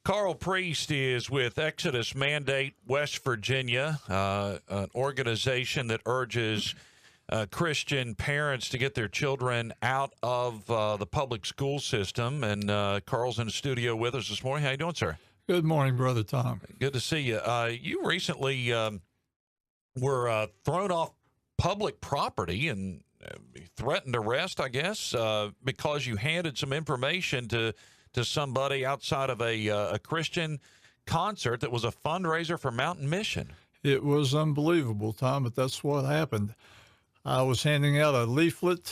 Karl Priest is with Exodus Mandate West Virginia, an organization that urges Christian parents to get their children out of the public school system. And Karl's in the studio with us this morning. How you doing, sir? Good morning, Brother Tom. Good to see you. You recently were thrown off public property and threatened arrest, I guess, because you handed some information to somebody outside of a Christian concert that was a fundraiser for Mountain Mission. It was unbelievable, Tom, but that's what happened. I was handing out a leaflet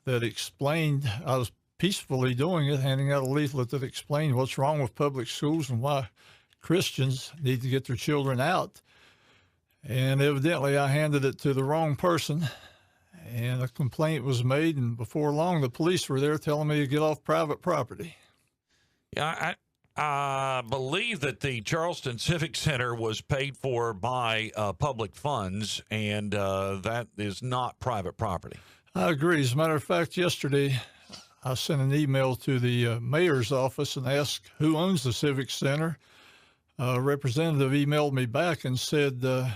that explained, I was peacefully doing it, handing out a leaflet that explained what's wrong with public schools and why Christians need to get their children out. And evidently I handed it to the wrong person, and a complaint was made, and before long the police were there telling me to get off private property. Yeah, I believe that the Charleston Civic Center was paid for by public funds, and that is not private property. I agree. As a matter of fact, yesterday I sent an email to the mayor's office and asked who owns the Civic Center. A representative emailed me back and said the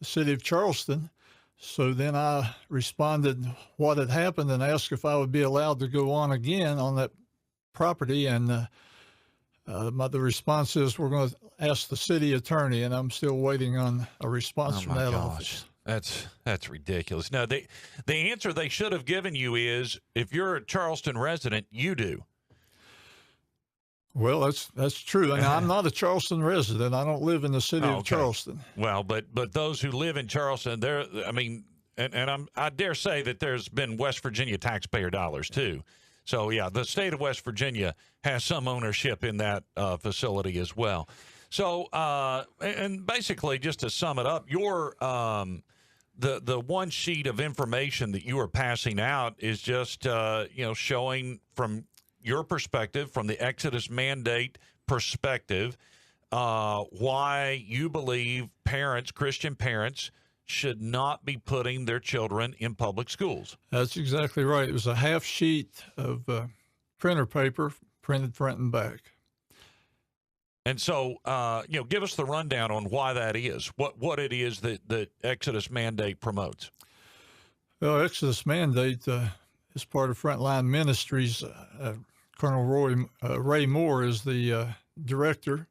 city of Charleston. So then I responded what had happened and asked if I would be allowed to go on again on that property, and the response is we're going to ask the city attorney, and I'm still waiting on a response from that office. That's ridiculous. Now, the answer they should have given you is if you're a Charleston resident, you do. Well, that's true. And I'm not a Charleston resident. I don't live in the city of Charleston. Well, but those who live in Charleston, I dare say that there's been West Virginia taxpayer dollars too. So, yeah, the state of West Virginia has some ownership in that facility as well. So, and basically, just to sum it up, your the one sheet of information that you are passing out is just showing from your perspective, from the Exodus Mandate perspective, why you believe parents, Christian parents, should not be putting their children in public schools. That's exactly right. It was a half sheet of printer paper, printed front and back. And so, give us the rundown on why that is, what it is that Exodus Mandate promotes. Well, Exodus Mandate is part of Frontline Ministries. Colonel Ray Moore is the director,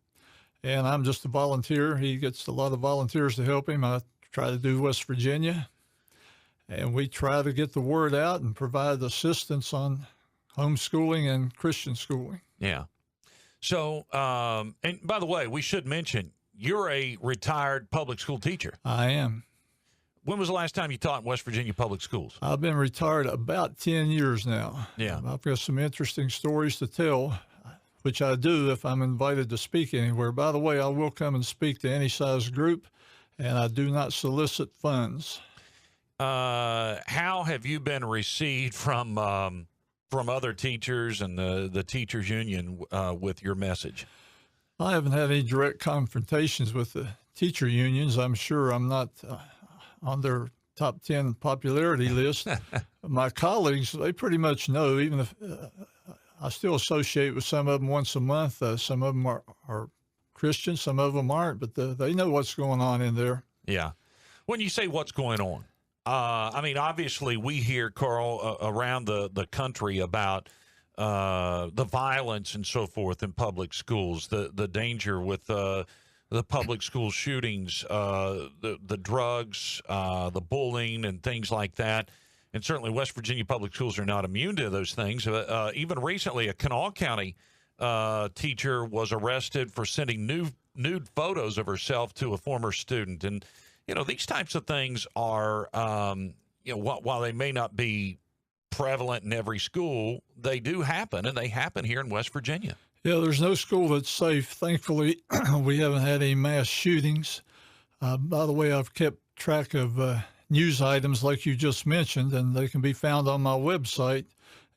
and I'm just a volunteer. He gets a lot of volunteers to help him. I try to do West Virginia, and we try to get the word out and provide assistance on homeschooling and Christian schooling. Yeah. So, and by the way, we should mention you're a retired public school teacher. I am. When was the last time you taught in West Virginia public schools? I've been retired about 10 years now. Yeah. I've got some interesting stories to tell, which I do if I'm invited to speak anywhere. By the way, I will come and speak to any size group, and I do not solicit funds. How have you been received from other teachers and the teachers union with your message? I haven't had any direct confrontations with the teacher unions. I'm sure I'm not on their top 10 popularity list. My colleagues, they pretty much know, even if I still associate with some of them once a month. Some of them are Christians, some of them aren't, but they know what's going on in there. Yeah. When you say what's going on, obviously we hear, Karl, around the country about the violence and so forth in public schools, the danger with the public school shootings, the drugs, the bullying and things like that. And certainly West Virginia public schools are not immune to those things. Even recently, a Kanawha County teacher was arrested for sending nude photos of herself to a former student. And, these types of things are, while they may not be prevalent in every school, they do happen, and they happen here in West Virginia. Yeah, there's no school that's safe. Thankfully, we haven't had any mass shootings. By the way, I've kept track of news items like you just mentioned, and they can be found on my website.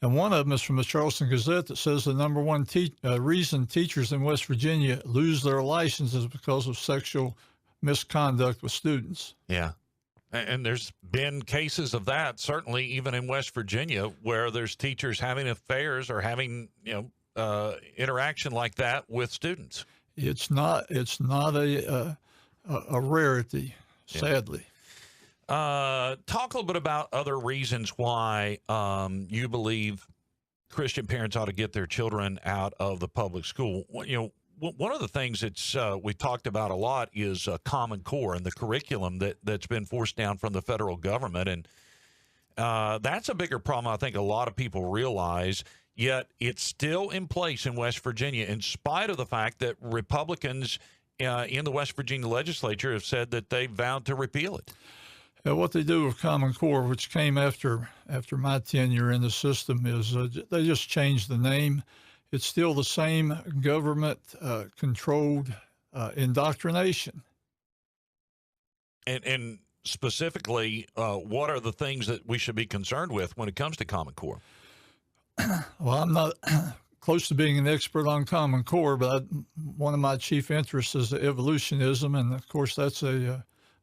And one of them is from the Charleston Gazette that says the number one reason teachers in West Virginia lose their licenses because of sexual misconduct with students. Yeah. And there's been cases of that, certainly even in West Virginia, where there's teachers having affairs or having, interaction like that with students. It's not a rarity, sadly. Talk a little bit about other reasons why you believe Christian parents ought to get their children out of the public school. One of the things that's we talked about a lot is Common Core and the curriculum that's been forced down from the federal government. And that's a bigger problem I think a lot of people realize, yet it's still in place in West Virginia, in spite of the fact that Republicans in the West Virginia legislature have said that they vowed to repeal it. What they do with Common Core, which came after my tenure in the system, is they just changed the name. It's still the same government-controlled indoctrination. And specifically, what are the things that we should be concerned with when it comes to Common Core? Well, I'm not close to being an expert on Common Core, but one of my chief interests is evolutionism, and of course that's a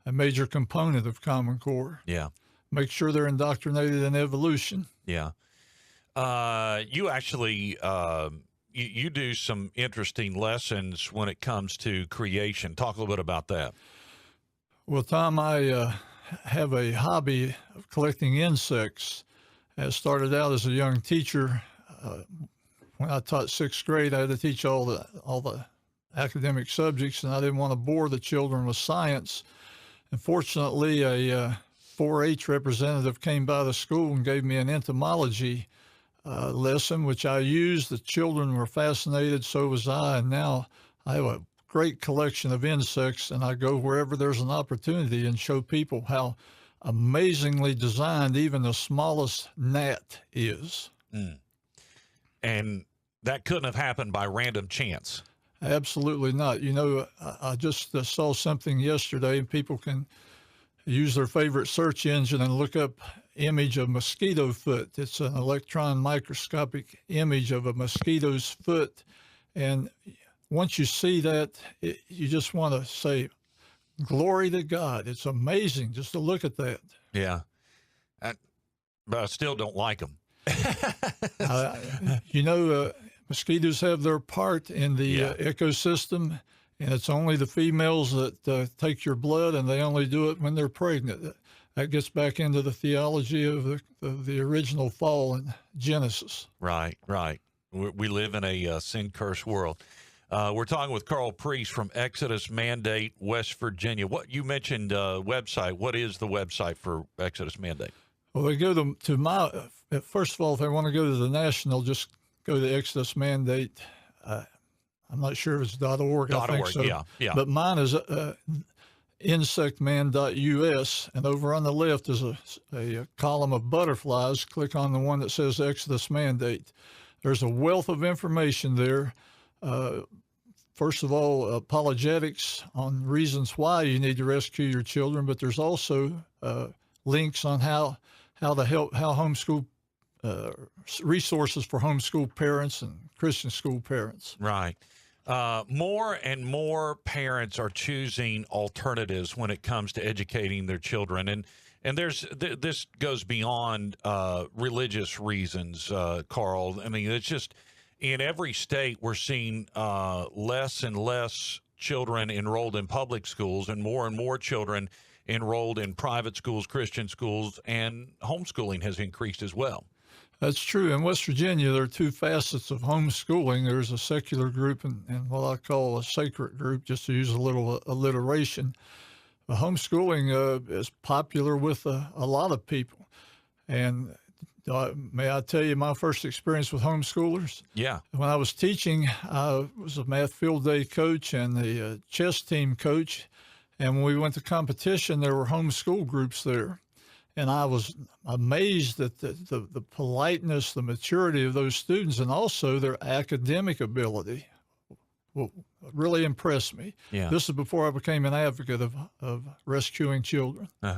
major component of Common Core. Yeah. Make sure they're indoctrinated in evolution. Yeah. You actually you do some interesting lessons when it comes to creation. Talk a little bit about that. Well, Tom, I have a hobby of collecting insects. I started out as a young teacher. When I taught sixth grade, I had to teach all the academic subjects, and I didn't want to bore the children with science. And fortunately, a 4-H representative came by the school and gave me an entomology lesson, which I used. The children were fascinated, so was I, and now I have a great collection of insects, and I go wherever there's an opportunity and show people how amazingly designed even the smallest gnat is. Mm. And that couldn't have happened by random chance. Absolutely not. I just saw something yesterday, and people can use their favorite search engine and look up image of mosquito foot. It's an electron microscopic image of a mosquito's foot. And once you see that, you just want to say, glory to God. It's amazing just to look at that. Yeah. But I still don't like them. Mosquitoes have their part in the ecosystem, and it's only the females that take your blood, and they only do it when they're pregnant. That gets back into the theology of the original fall in Genesis. Right. We live in a sin-cursed world. We're talking with Karl Priest from Exodus Mandate, West Virginia. What you mentioned website. What is the website for Exodus Mandate? Well, they go to my, first of all, if they want to go to the national, just go to Exodus Mandate. I'm not sure if it's .org. I think so. Yeah. But mine is insectman.us, and over on the left is a column of butterflies. Click on the one that says Exodus Mandate. There's a wealth of information there. First of all, apologetics on reasons why you need to rescue your children, but there's also links on how homeschool resources for homeschool parents and Christian school parents. Right. More and more parents are choosing alternatives when it comes to educating their children, and this goes beyond religious reasons, Karl. I mean, it's just in every state we're seeing less and less children enrolled in public schools and more children enrolled in private schools, Christian schools, and homeschooling has increased as well. That's true. In West Virginia, there are two facets of homeschooling. There's a secular group and what I call a sacred group, just to use a little alliteration. Homeschooling is popular with a lot of people. And may I tell you my first experience with homeschoolers? Yeah. When I was teaching, I was a math field day coach and the chess team coach. And when we went to competition, there were homeschool groups there. And I was amazed at the politeness, the maturity of those students, and also their academic ability. Well, really impressed me. Yeah. This is before I became an advocate of rescuing children. We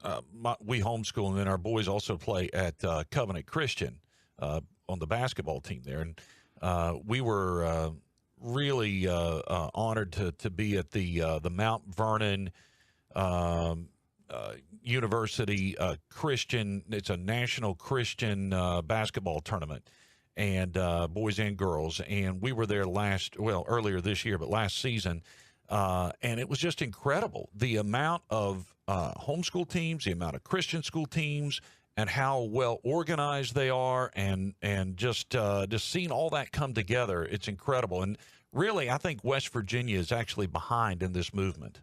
homeschool, and then our boys also play at Covenant Christian on the basketball team there, and we were really honored to be at the Mount Vernon university Christian. It's a national Christian basketball tournament, and boys and girls. And we were there earlier this year, but last season. And it was just incredible. The amount of homeschool teams, the amount of Christian school teams, and how well organized they are, and just seeing all that come together, it's incredible. And really, I think West Virginia is actually behind in this movement.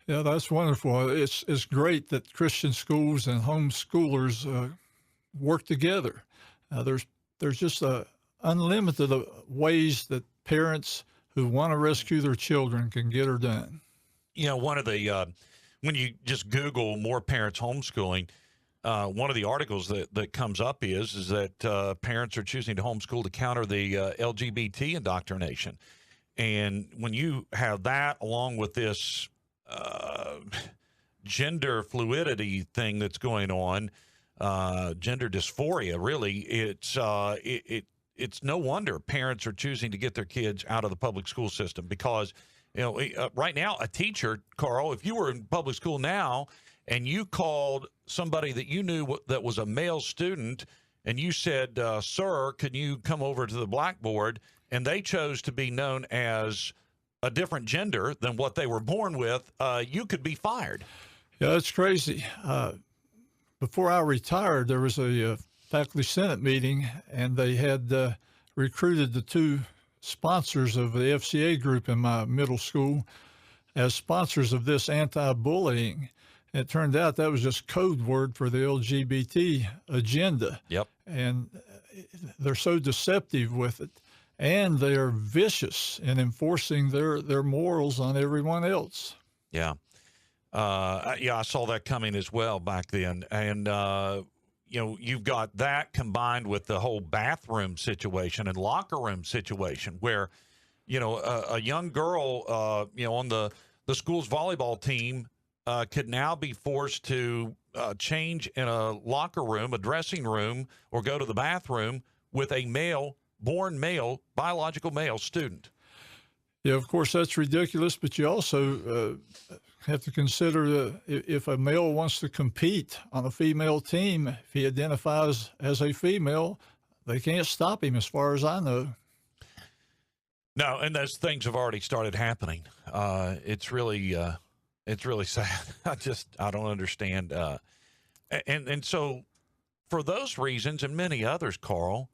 Yeah, that's wonderful. It's great that Christian schools and homeschoolers work together. There's just unlimited ways that parents who want to rescue their children can get her done. You know, one of the when you just Google more parents homeschooling, one of the articles that comes up is that parents are choosing to homeschool to counter the LGBT indoctrination. And when you have that along with this gender fluidity thing that's going on, gender dysphoria, really, it's no wonder parents are choosing to get their kids out of the public school system because, right now, a teacher, Karl, if you were in public school now and you called somebody that you knew that was a male student and you said, sir, can you come over to the blackboard? And they chose to be known as a different gender than what they were born with, you could be fired. Yeah, that's crazy. Before I retired, there was a faculty senate meeting, and they had recruited the two sponsors of the FCA group in my middle school as sponsors of this anti-bullying. And it turned out that was just code word for the LGBT agenda. Yep. And they're so deceptive with it. And they are vicious in enforcing their morals on everyone else. Yeah. I saw that coming as well back then. And, you've got that combined with the whole bathroom situation and locker room situation where, a young girl, on the school's volleyball team could now be forced to change in a locker room, a dressing room, or go to the bathroom with a born male, biological male student. Yeah, of course, that's ridiculous, but you also have to consider if a male wants to compete on a female team, if he identifies as a female, they can't stop him as far as I know. No, and those things have already started happening. It's really sad. I don't understand. And so for those reasons and many others, Karl,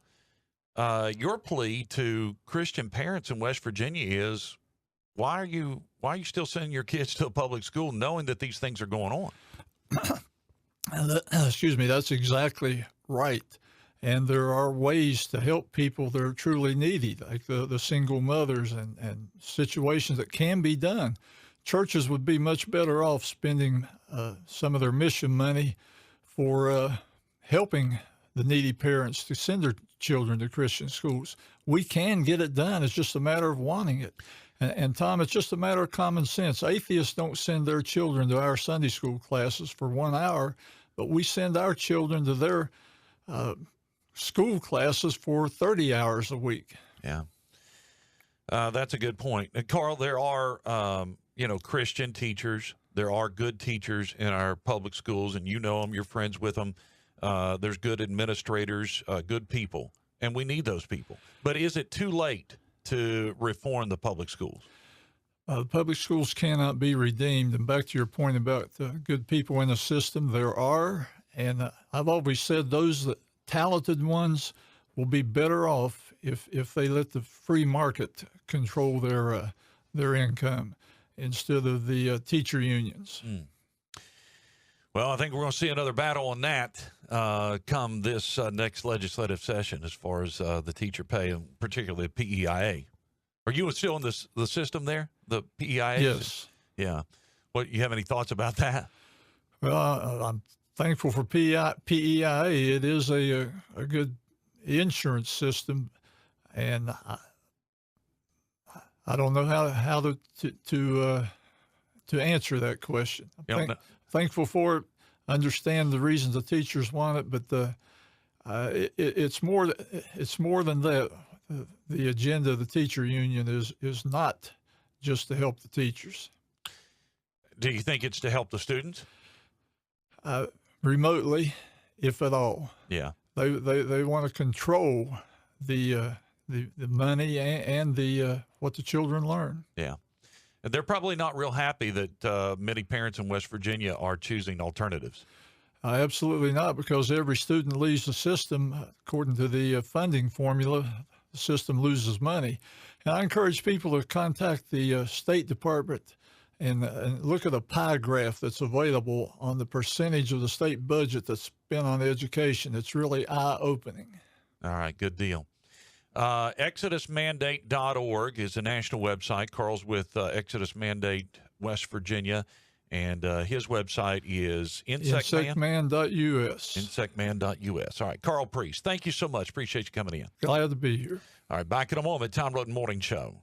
your plea to Christian parents in West Virginia is, why are you still sending your kids to a public school knowing that these things are going on? Excuse me, that's exactly right. And there are ways to help people that are truly needy, like the single mothers and situations that can be done. Churches would be much better off spending some of their mission money for helping the needy parents to send their children to Christian schools. We can get it done. It's just a matter of wanting it. And Tom, it's just a matter of common sense. Atheists don't send their children to our Sunday school classes for 1 hour, but we send our children to their school classes for 30 hours a week. Yeah. That's a good point. And Karl, there are, Christian teachers. There are good teachers in our public schools, and you know them, you're friends with them. There's good administrators, good people, and we need those people. But is it too late to reform the public schools? Public schools cannot be redeemed. And back to your point about the good people in the system, there are. And I've always said those talented ones will be better off if they let the free market control their income instead of the teacher unions. Mm. Well, I think we're going to see another battle on that come this next legislative session as far as the teacher pay, and particularly PEIA. Are you still in the system there, the PEIA? Yes. Yeah. What, you have any thoughts about that? Well, I'm thankful for PEIA. It is a good insurance system, and I don't know how to answer that question. Thankful for it. Understand the reasons the teachers want it, but it's more than that. The agenda of the teacher union is not just to help the teachers. Do you think it's to help the students? remotely, if at all. Yeah. They want to control the money and the what the children learn. Yeah. And they're probably not real happy that many parents in West Virginia are choosing alternatives. Absolutely not, because every student leaves the system, according to the funding formula, the system loses money. And I encourage people to contact the State Department and look at a pie graph that's available on the percentage of the state budget that's spent on education. It's really eye-opening. All right, good deal. ExodusMandate.org is the national website. Karl's with Exodus Mandate West Virginia, and his website is Insectman.us. Insectman.us. All right, Karl Priest, thank you so much. Appreciate you coming in. Glad to be here. All right, back in a moment. Tom Roten Morning Show.